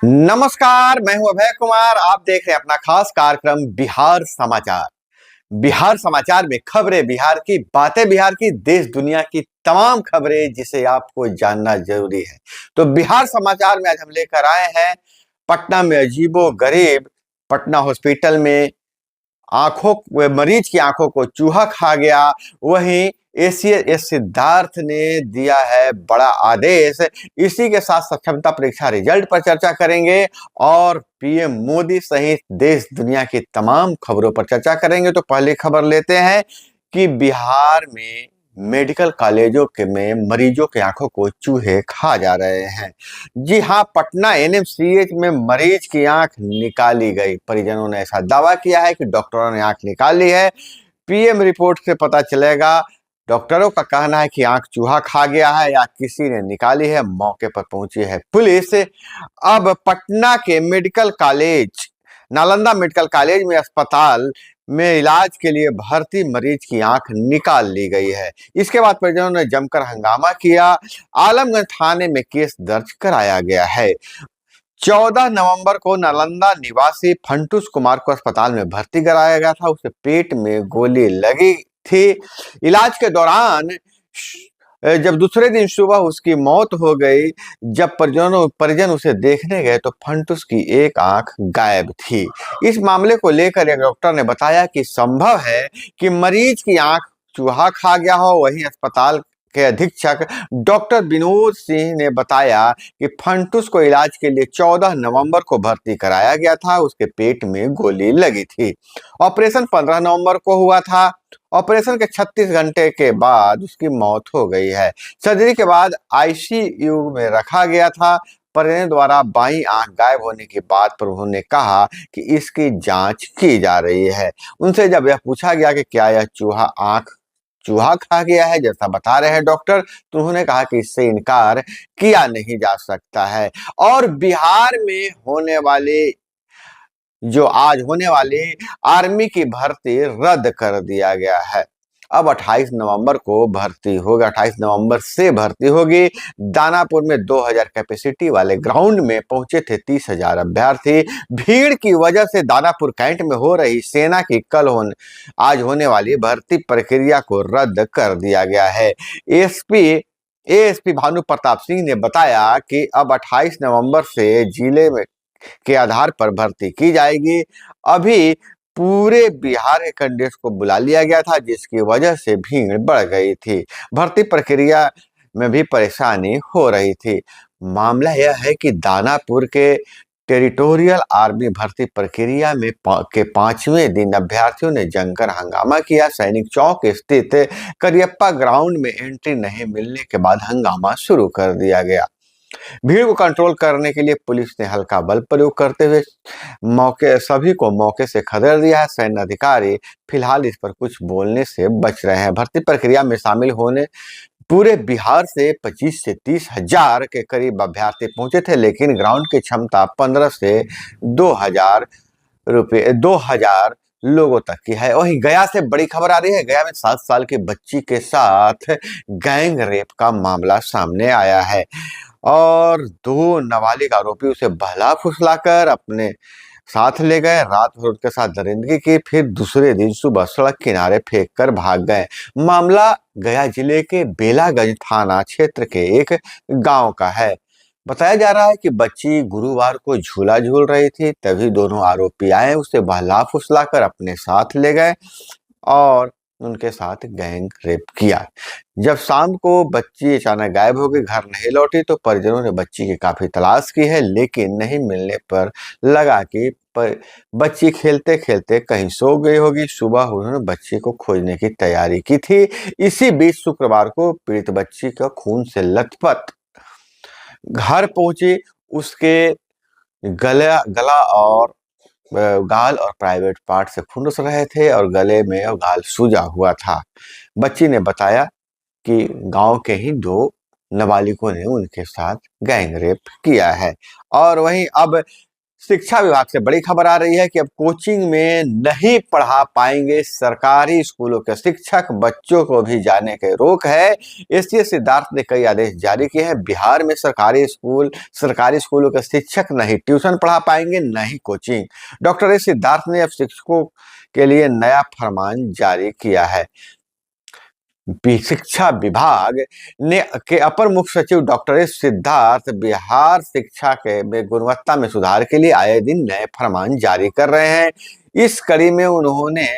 नमस्कार, मैं हूं अभय कुमार। आप देख रहे हैं अपना खास कार्यक्रम बिहार समाचार। बिहार समाचार में खबरें बिहार की, बातें बिहार की, देश दुनिया की तमाम खबरें जिसे आपको जानना जरूरी है। तो बिहार समाचार में आज हम लेकर आए हैं पटना में अजीबो गरीब, पटना हॉस्पिटल में मरीज की आंखों को चूहा खा गया। वहीं एसीएस सिद्धार्थ ने दिया है बड़ा आदेश। इसी के साथ सक्षमता परीक्षा रिजल्ट पर चर्चा करेंगे और पीएम मोदी सहित देश दुनिया की तमाम खबरों पर चर्चा करेंगे। तो पहली खबर लेते हैं कि बिहार में मेडिकल कॉलेजों के में मरीजों की आंखों को चूहे खा जा रहे हैं। जी हां, पटना एनएमसीएच में मरीज की आंख निकाली गई। परिजनों ने ऐसा दावा किया है कि डॉक्टरों ने आंख निकाल ली है। पीएम रिपोर्ट से पता चलेगा। डॉक्टरों का कहना है कि आंख चूहा खा गया है या किसी ने निकाली है। मौके पर पहुंची है पुलिस। अब पटना के medical college, Nalanda medical college में अस्पताल में इलाज के लिए भर्ती मरीज की आंख निकाल ली गई है। इसके बाद परिजनों ने जमकर हंगामा किया। आलमगंज थाने में केस दर्ज कराया गया है। 14 नवंबर को नालंदा निवासी फंटूस कुमार को अस्पताल में भर्ती कराया गया था। उसे पेट में गोली लगी थी। इलाज के दौरान जब दूसरे दिन सुबह उसकी मौत हो गई। जब परिजन उसे देखने गए तो फंटूस की एक आंख गायब थी। इस मामले को लेकर एक डॉक्टर ने बताया कि संभव है कि मरीज की आंख चूहा खा गया हो। वहीं अस्पताल के अधीक्षक डॉक्टर विनोद सिंह ने बताया कि फंटूस को इलाज के लिए 14 नवंबर को भर्ती कराया गया था। उसके पेट में गोली लगी थी। ऑपरेशन 15 नवंबर को हुआ था। ऑपरेशन के 36 घंटे के बाद उसकी मौत हो गई है। सर्जरी के बाद आईसीयू में रखा गया था। परिजन द्वारा बाईं आंख गायब होने की बात पर उन्होंने कहा कि इसकी जांच की जा रही है। उनसे जब यह पूछा गया कि क्या यह चूहा खा गया है जैसा बता रहे हैं डॉक्टर, तो उन्होंने कहा कि इससे इनकार किया नहीं जा सकता है। और बिहार में आज होने वाली आर्मी की भर्ती रद्द कर दिया गया है। अब 28 नवंबर को भर्ती होगा। 28 नवंबर से भर्ती होगी। दानापुर में 2000 कैपेसिटी वाले ग्राउंड में पहुंचे थे 30,000 अभ्यर्थी। भीड़ की वजह से दानापुर कैंट में हो रही सेना की आज होने वाली भर्ती प्रक्रिया को रद्द कर दिया गया है। एएसपी भानु प्रताप सिंह ने बताया कि अब 28 नवंबर से जिले में के आधार पर भर्ती की जाएगी। अभी पूरे बिहार के कैंडिडेट्स को बुला लिया गया था, जिसकी वजह से भीड़ बढ़ गई थी। भर्ती प्रक्रिया में भी परेशानी हो रही थी। मामला यह है कि दानापुर के टेरिटोरियल आर्मी भर्ती प्रक्रिया में के 5वें दिन अभ्यर्थियों ने जमकर हंगामा किया। सैनिक चौक स्थित करियप्पा ग्राउंड में एंट्री नहीं मिलने के बाद हंगामा शुरू कर दिया गया। भीड़ को कंट्रोल करने के लिए पुलिस ने हल्का बल प्रयोग करते हुए सभी को मौके से खदेड़ दिया है। सैन्य अधिकारी फिलहाल इस पर कुछ बोलने से बच रहे हैं। भर्ती प्रक्रिया में शामिल होने पूरे बिहार से 25 से 30 हजार के करीब अभ्यर्थी पहुंचे थे, लेकिन ग्राउंड की क्षमता 15 से 2000 लोगों तक की है। वहीं गया से बड़ी खबर आ रही है। गया में 7 साल की बच्ची के साथ गैंग रेप का मामला सामने आया है और 2 नाबालिग आरोपी उसे बहला फुसलाकर अपने साथ ले गए। रात भर उसके साथ दरिंदगी की, फिर दूसरे दिन सुबह सड़क किनारे फेंक कर भाग गए। मामला गया जिले के बेलागंज थाना क्षेत्र के एक गांव का है। बताया जा रहा है कि बच्ची गुरुवार को झूला झूल रही थी, तभी दोनों आरोपी आए, उसे बहला फुसलाकर अपने साथ ले गए और उनके साथ गैंग रेप किया। जब शाम को बच्ची अचानक गायब हो गई, घर नहीं लौटी, तो परिजनों ने बच्ची की काफी तलाश की है, लेकिन नहीं मिलने पर लगा कि बच्ची खेलते खेलते कहीं सो गई होगी। सुबह उन्होंने बच्ची को खोजने की तैयारी की थी। इसी बीच शुक्रवार को पीड़ित बच्ची का खून से लथपथ घर पहुंची। उसके गला और गाल और प्राइवेट पार्ट से फुंस रहे थे और गले में और गाल सूजा हुआ था। बच्ची ने बताया कि गांव के ही 2 नाबालिगों ने उनके साथ गैंग रेप किया है। और वहीं अब शिक्षा विभाग से बड़ी खबर आ रही है कि अब कोचिंग में नहीं पढ़ा पाएंगे सरकारी स्कूलों के शिक्षक, बच्चों को भी जाने के रोक है। एससीएस सिद्धार्थ ने कई आदेश जारी किए हैं। बिहार में सरकारी स्कूलों के शिक्षक नहीं ट्यूशन पढ़ा पाएंगे, नहीं कोचिंग। डॉक्टर एस सिद्धार्थ ने अब शिक्षकों के लिए नया फरमान जारी किया है। शिक्षा विभाग ने के अपर मुख्य सचिव डॉक्टर एस सिद्धार्थ बिहार शिक्षा के में गुणवत्ता में सुधार के लिए आए दिन नए फरमान जारी कर रहे हैं। इस कड़ी में उन्होंने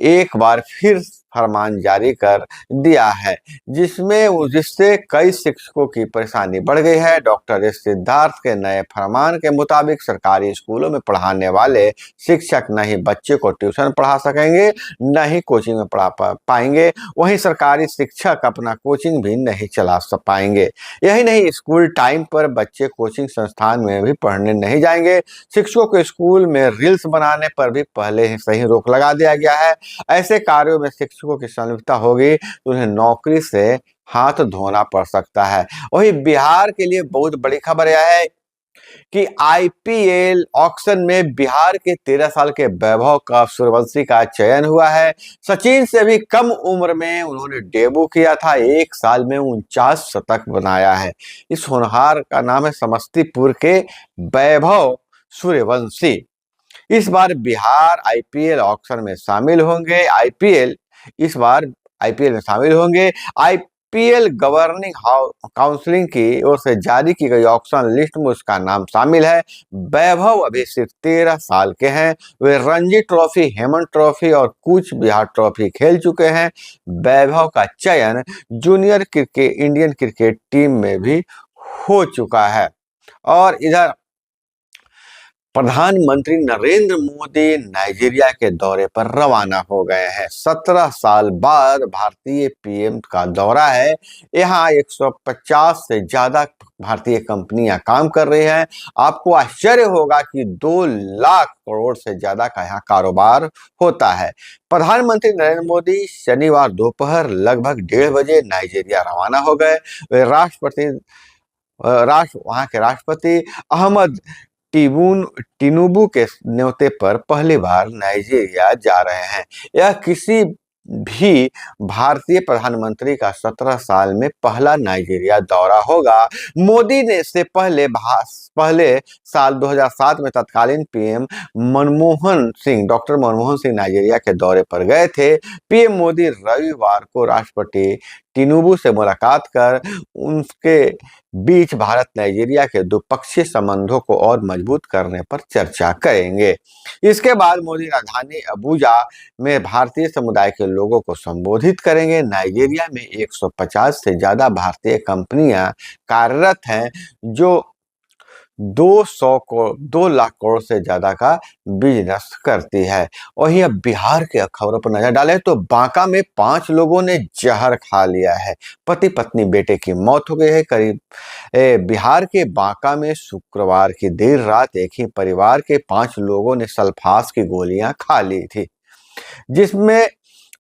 एक बार फिर फरमान जारी कर दिया है, जिससे कई शिक्षकों की परेशानी बढ़ गई है। डॉक्टर एस सिद्धार्थ के नए फरमान के मुताबिक सरकारी स्कूलों में पढ़ाने वाले शिक्षक न ही बच्चे को ट्यूशन पढ़ा सकेंगे, न ही कोचिंग में पढ़ा पाएंगे। वहीं सरकारी शिक्षक अपना कोचिंग भी नहीं चला पाएंगे। यही नहीं, स्कूल टाइम पर बच्चे कोचिंग संस्थान में भी पढ़ने नहीं जाएंगे। शिक्षकों को स्कूल में रील्स बनाने पर भी पहले ही रोक लगा दिया गया है। ऐसे कार्यों में शिक्षकों की संलिप्तता होगी तो उन्हें नौकरी से हाथ धोना पड़ सकता है। वहीं बिहार के लिए बहुत बड़ी खबर यह है कि आईपीएल ऑक्शन में बिहार के 13 साल के वैभव का सूर्यवंशी का चयन हुआ है। सचिन से भी कम उम्र में उन्होंने डेब्यू किया था। एक साल में 49 शतक बनाया है। इस होनहार का नाम है समस्तीपुर के वैभव सूर्यवंशी। इस बार बिहार आईपीएल ऑक्शन में शामिल होंगे। इस बार आईपीएल में शामिल होंगे। आईपीएल गवर्निंग काउंसिल की ओर से जारी की गई ऑक्शन लिस्ट में उसका नाम शामिल है। वैभव अभी सिर्फ 13 साल के हैं। वे रणजी ट्रॉफी, हेमन ट्रॉफी और कूच बिहार ट्रॉफी खेल चुके हैं। वैभव का चयन जूनियर इंडियन क्रिकेट टीम में भी हो चुका है। और इधर प्रधानमंत्री नरेंद्र मोदी नाइजीरिया के दौरे पर रवाना हो गए हैं। 17 साल बाद भारतीय पीएम का दौरा है। यहाँ 150 से ज्यादा भारतीय कंपनियां काम कर रही हैं। आपको आश्चर्य होगा कि 2 लाख करोड़ से ज्यादा का यहाँ कारोबार होता है। प्रधानमंत्री नरेंद्र मोदी शनिवार दोपहर लगभग 1:30 बजे नाइजीरिया रवाना हो गए। वे वहाँ के राष्ट्रपति अहमद टिनुबू के न्योते पर पहली बार नाइजीरिया जा रहे हैं। यह किसी भी भारतीय प्रधानमंत्री का 17 साल में पहला नाइजीरिया दौरा होगा। मोदी ने इससे पहले साल 2007 में तत्कालीन PM doctor Manmohan Singh Nigeria के दौरे पर गए थे। पीएम मोदी रविवार को राष्ट्रपति टिनुबू से मुलाकात कर उनके बीच भारत नाइजीरिया के द्विपक्षीय संबंधों को और मजबूत करने पर चर्चा करेंगे। इसके बाद मोदी राजधानी अबुजा में भारतीय समुदाय के लोगों को संबोधित करेंगे। नाइजीरिया में 150 से ज्यादा भारतीय कंपनियां कार्यरत हैं, जो 2 लाख करोड़ से ज्यादा का बिजनेस करती है। वहीं अब बिहार के खबरों पर नजर डालें तो बांका में 5 लोगों ने जहर खा लिया है। पति पत्नी बेटे की मौत हो गई है। बिहार के बांका में शुक्रवार की देर रात एक ही परिवार के 5 लोगों ने सल्फास की गोलियां खा ली थी, जिसमें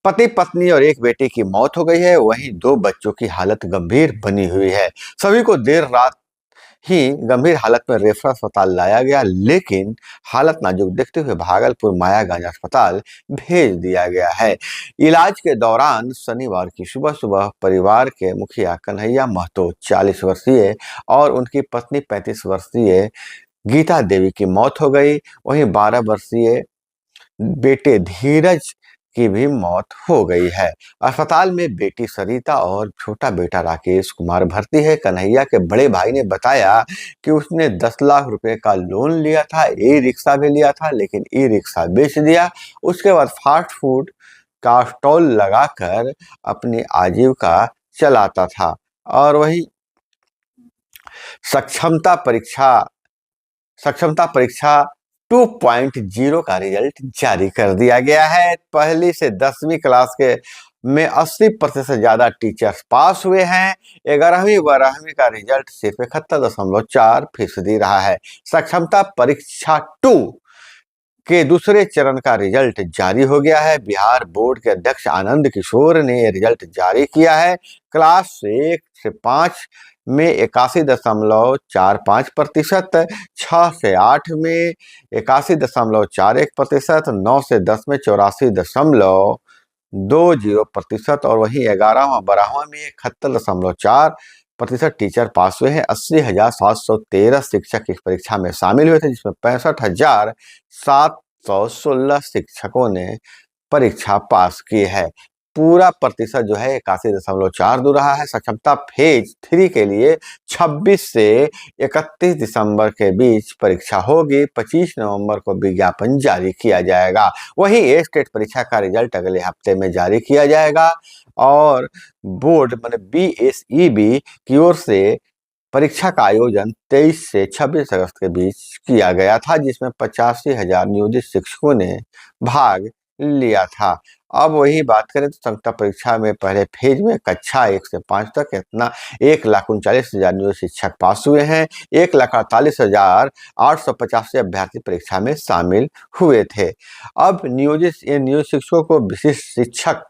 पति पत्नी और एक बेटे की मौत हो गई है। वहीं 2 बच्चों की हालत गंभीर बनी हुई है। सभी को देर रात ही गंभीर हालत में रेफरल अस्पताल लाया गया, लेकिन हालत नाजुक देखते हुए भागलपुर मायागंज अस्पताल भेज दिया गया है। इलाज के दौरान शनिवार की सुबह परिवार के मुखिया कन्हैया महतो 40 वर्षीय और उनकी पत्नी 35 वर्षीय गीता देवी की मौत हो गई। वहीं 12 वर्षीय बेटे धीरज की भी मौत हो गई है। अस्पताल में बेटी सरिता और छोटा बेटा राकेश कुमार भर्ती है। कन्हैया के बड़े भाई ने बताया कि उसने 10 लाख रुपए का लोन लिया था, ई-रिक्शा भी लिया था, लेकिन ई-रिक्शा बेच दिया। उसके बाद फास्ट फूड का स्टॉल लगाकर अपनी आजीविका चलाता था। और वही सक्षमता परीक्षा 2.0 का रिजल्ट जारी कर दिया गया है। पहली से 10वीं क्लास के में 80% से ज्यादा टीचर्स पास हुए हैं। 11वीं का रिजल्ट सिर्फ 71.4% रहा है। सक्षमता परीक्षा 2 के दूसरे चरण का रिजल्ट जारी हो गया है। बिहार बोर्ड के अध्यक्ष आनंद किशोर ने रिजल्ट जारी किया है। क्लास 1 से 5 में 81.45%, 6 से 8 में 81.41%, 9 से 10 में 84.20% और वहीं 11वां 12वां में 71.4% टीचर पास हुए हैं। 80,713 शिक्षक इस परीक्षा में शामिल हुए थे, जिसमें 65,716 शिक्षकों ने परीक्षा पास की है। पूरा प्रतिशत जो है 81.42 रहा है। सक्षमता फेज 3 के लिए 26 से 31 दिसंबर के बीच परीक्षा होगी। 25 नवंबर को विज्ञापन जारी किया जाएगा। वहीं ए स्टेट परीक्षा का रिजल्ट अगले हफ्ते में जारी किया जाएगा और बोर्ड मतलब BSEB की ओर से परीक्षा का आयोजन 23 से 26 अगस्त के बीच किया गया था, जिसमें 85,000 नियोजित शिक्षकों ने भाग लिया था। अब वही बात करें तो संयुक्त परीक्षा में पहले फेज में कक्षा 1 से 5 तक इतना 1,39,000 नियोजित शिक्षक पास हुए हैं। 1,48,885 अभ्यर्थी परीक्षा में शामिल हुए थे। अब नियोजित शिक्षकों को विशिष्ट शिक्षक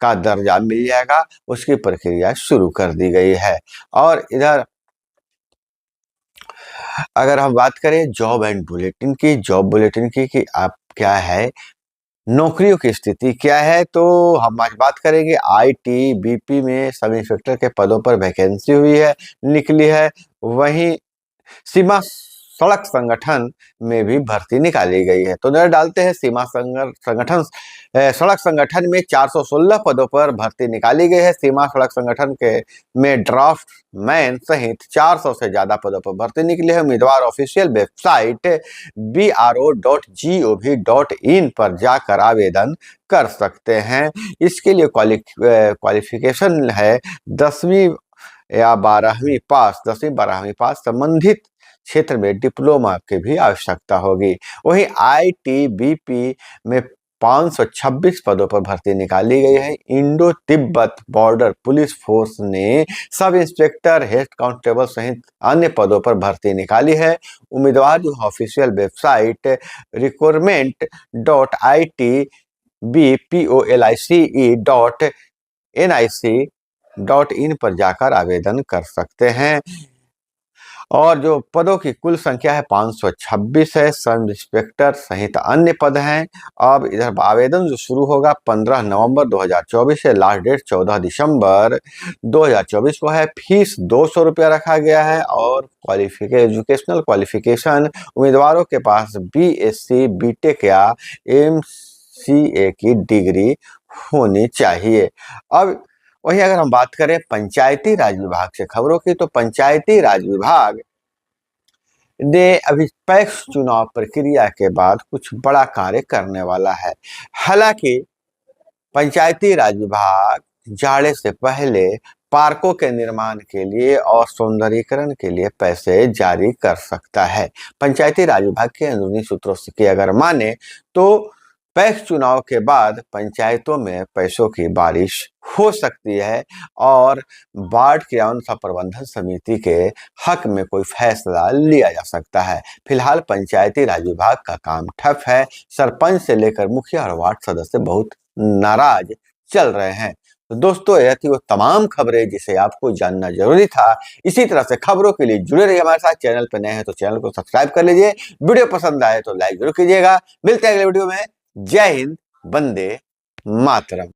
का दर्जा मिल जाएगा, उसकी प्रक्रिया शुरू कर दी गई है। और इधर अगर हम बात करें जॉब बुलेटिन की कि आप क्या है, नौकरियों की स्थिति क्या है, तो हम आज बात करेंगे ITBP में सब इंस्पेक्टर के पदों पर वैकेंसी हुई है, निकली है। वहीं सीमा सड़क संगठन में भी भर्ती निकाली गई है। तो नजर डालते हैं सीमा सड़क संगठन में 416 पदों पर भर्ती निकाली गई है। सीमा सड़क संगठन के में ड्राफ्ट मैन सहित 400 से ज्यादा पदों पर भर्ती निकली है। उम्मीदवार ऑफिशियल वेबसाइट bro.gov.in पर जाकर आवेदन कर सकते हैं। इसके लिए क्वालिफिकेशन है 10वीं या 12वीं पास, 10वीं 12वीं पास, संबंधित क्षेत्र में डिप्लोमा की भी आवश्यकता होगी। वहीं ITBP में 526 पदों पर भर्ती निकाली गई है। Indo Tibet border police force ने सब इंस्पेक्टर, हेड कांस्टेबल सहित अन्य पदों पर भर्ती निकाली है। उम्मीदवार जो ऑफिशियल वेबसाइट recruitment.itbpolice.nic.in पर जाकर आवेदन कर सकते हैं। और जो पदों की कुल संख्या है 526 है। सब इंस्पेक्टर सहित अन्य पद हैं। अब इधर आवेदन जो शुरू होगा 15 नवंबर 2024 से, लास्ट डेट 14 दिसंबर 2024 को है। फीस 200 रुपया रखा गया है और एजुकेशनल क्वालिफिकेशन उम्मीदवारों के पास BSc, BTech या MCA की डिग्री होनी चाहिए। अब वहीं अगर हम बात करें पंचायती राज विभाग से खबरों की, तो पंचायती राज विभाग ने अभी पैक्स चुनाव प्रक्रिया के बाद कुछ बड़ा कार्य करने वाला है। हालांकि पंचायती राज विभाग जाड़े से पहले पार्कों के निर्माण के लिए और सौंदर्यीकरण के लिए पैसे जारी कर सकता है। पंचायती राज विभाग के अंदरूनी सूत्रों से अगर माने तो पैक्स चुनाव के बाद पंचायतों में पैसों की बारिश हो सकती है और बाढ़ क्रियान्वयन प्रबंधन समिति के हक में कोई फैसला लिया जा सकता है। फिलहाल पंचायती राज विभाग का काम ठप है। सरपंच से लेकर मुखिया और वार्ड सदस्य बहुत नाराज चल रहे हैं। तो दोस्तों, यह थी वो तमाम खबरें जिसे आपको जानना जरूरी था। इसी तरह से खबरों के लिए जुड़े रहिए हमारे साथ। चैनल पर नए हैं तो चैनल को सब्सक्राइब कर लीजिए। वीडियो पसंद आए तो लाइक जरूर कीजिएगा। मिलते हैं अगले वीडियो में। जय हिंद, वंदे मातरम।